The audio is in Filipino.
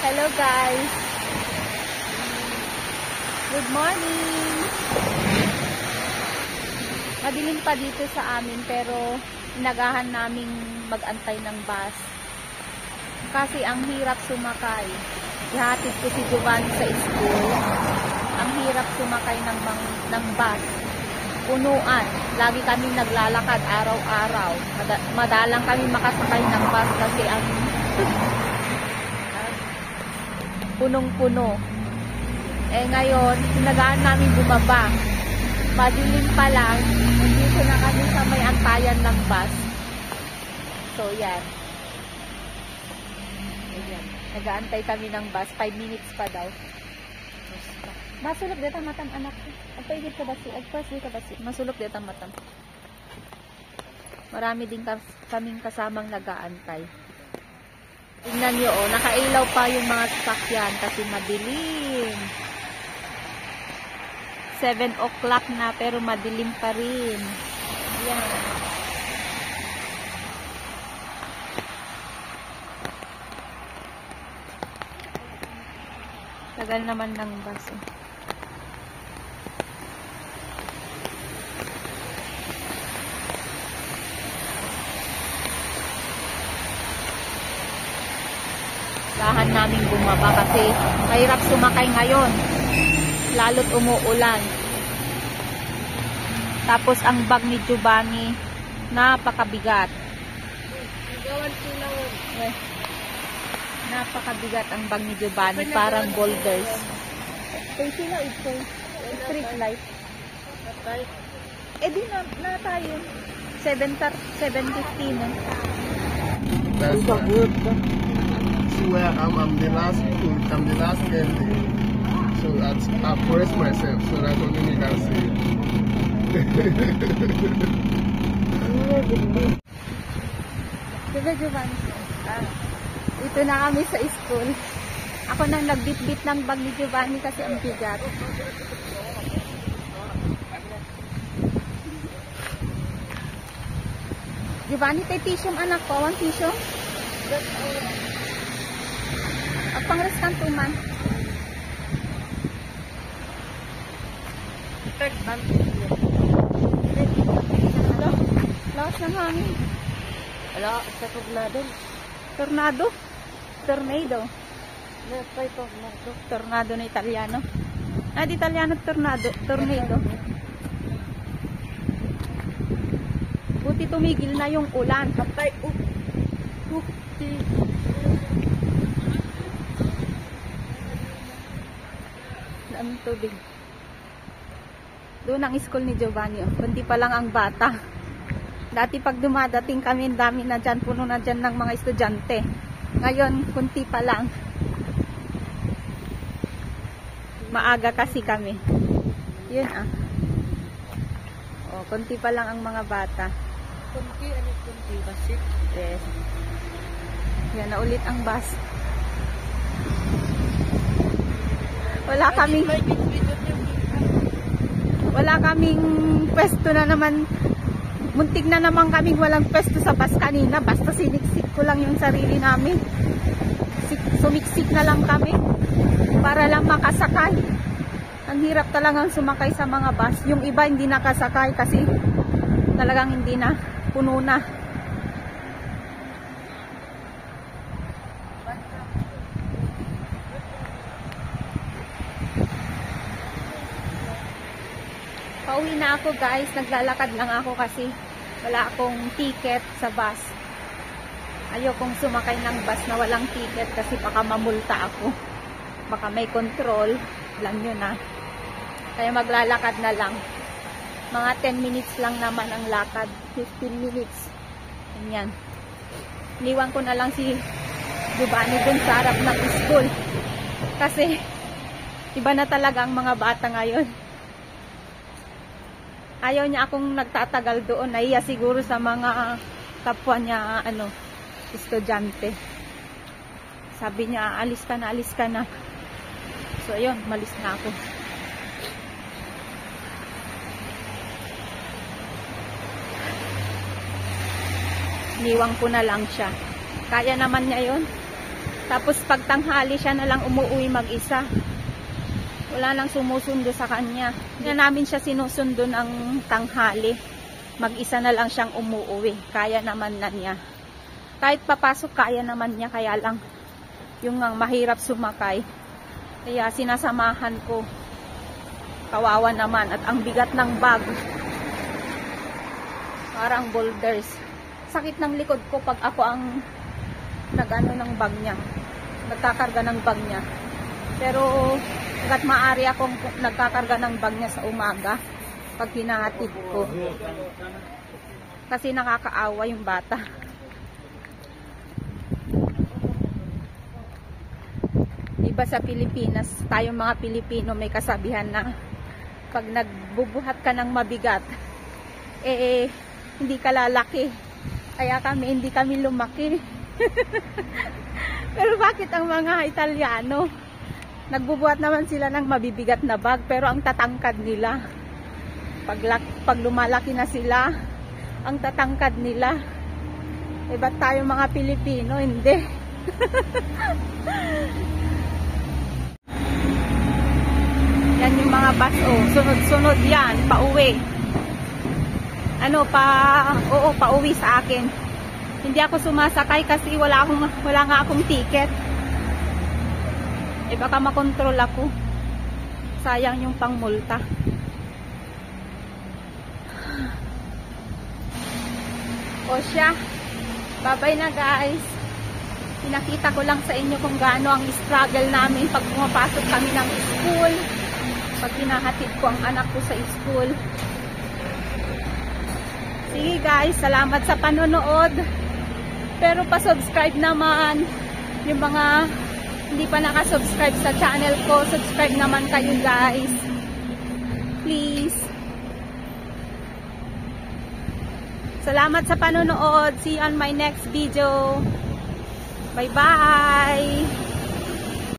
Hello guys! Good morning! Madilim pa dito sa amin pero inagahan naming mag-antay ng bus. Kasi ang hirap sumakay. Ihatid ko si Giovanni sa school. Ang hirap sumakay ng bus. Punuan. Lagi kami naglalakad araw-araw. Madalang kami makasakay ng bus kasi ang punong-puno. Eh ngayon, sinagaan namin bumaba. Madilim pa lang, nandito na kami sa may antayan ng bus. So yan. Ayan. Nag-aantay kami ng bus. 5 minutes pa daw. Masulok dito matam anak ko. Agpaigit ka ba si? Agpasli ka ba si? Masulok dito matam. Marami din kaming kasamang nag-aantay. Tingnan nyo, oh, nakailaw pa yung mga sasakyan kasi madilim. 7 o'clock na pero madilim pa rin. Yan. Tagal naman ng bus. Oh. Dahan namin bumaba kasi mahirap sumakay ngayon. Lalo't umuulan. Tapos ang bag ni Giovanni napakabigat. Napakabigat ang bag ni Giovanni, parang boulders. Sila ito. Street light. Eh di na tayo. 7:15. That's good. Where I'm the last candidate. So I press myself so that only me can see. Diba Giovanni? Ito na kami sa school. Ako nang nagbitbit ng bag ni Giovanni kasi ang bigat. Giovanni, tayo tissue anak ko. One tissue? Pangres kan tuman. Lakas ng hangin. Wala, sa tornado. Tornado? Tornado. Tornado na Italiano. Ah, di Italiano tornado. Tornado. Buti tumigil na yung ulan. Kapay, ang tubig. Doon ang school ni Giovanni. Oh. Kundi pa lang ang bata. Dati pag dumadating kami, dami na dyan, puno na dyan ng mga estudyante. Ngayon, kunti pa lang. Maaga kasi kami. Yun ah. Oh, kunti pa lang ang mga bata. Kunti, ano kunti? Basik? Yes. Yan na ulit ang bus. Wala kaming pwesto na naman. Muntik na naman kaming walang pwesto sa bus kanina. Basta siniksik ko lang yung sarili namin. Sumiksik na lang kami para lang makasakay. Ang hirap talagang sumakay sa mga bus. Yung iba hindi nakasakay kasi talagang hindi na, puno na. Pauwi na ako guys, naglalakad lang ako kasi wala akong ticket sa bus. Ayokong sumakay ng bus na walang ticket kasi baka mamulta ako. Baka may control, alam nyo na. Kaya maglalakad na lang. Mga 10 minutes lang naman ang lakad, 15 minutes. Ganyan. Iniwan ko na lang si Giovanni dun sa harap ng school. Kasi iba na talaga ang mga bata ngayon. Ayaw niya akong nagtatagal doon. Nahiya siguro sa mga kapwa niya, estudyante. Sabi niya, alis ka na. So, ayun, malis na ako. Niwang ko na lang siya. Kaya naman niya yun. Tapos pag tanghali siya na lang umuwi mag-isa. Wala nang sumusundo sa kanya. Hindi na namin siya sinusundo ng tanghali. Mag-isa na lang siyang umuwi. Kaya naman na niya. Kahit papasok, kaya naman niya. Kaya lang, yung mahirap sumakay. Kaya sinasamahan ko. Kawawa naman. At ang bigat ng bag. Parang boulders. Sakit ng likod ko pag ako ang nag-ano ng bag niya. Nagkakarga ng bag niya. Pero hanggat maaari akong nagkakarga ng bag niya sa umaga pag hinahatid ko. Kasi nakakaawa yung bata. Iba sa Pilipinas, tayong mga Pilipino may kasabihan na pag nagbubuhat ka ng mabigat, hindi ka lalaki. Kaya hindi kami lumaki. Pero bakit ang mga Italiano, nagbubuhat naman sila ng mabibigat na bag, pero ang tatangkad nila. Pag lumalaki na sila, ang tatangkad nila. Ba't tayo mga Pilipino, hindi? Yan yung mga bus, sunod-sunod yan, pauwi. Pauwi sa akin. Hindi ako sumasakay kasi wala nga akong ticket. Baka makontrol ako. Sayang yung pangmulta. O siya. Bye-bye na guys. Pinakita ko lang sa inyo kung gaano ang struggle namin pag pumapasok kami ng school. Pag hinahatid ko ang anak ko sa school. Sige guys, salamat sa panonood. Pero pa-subscribe naman. Yung mga hindi pa naka-subscribe sa channel ko, subscribe naman kayo guys. Please. Salamat sa panonood. See you on my next video. Bye-bye.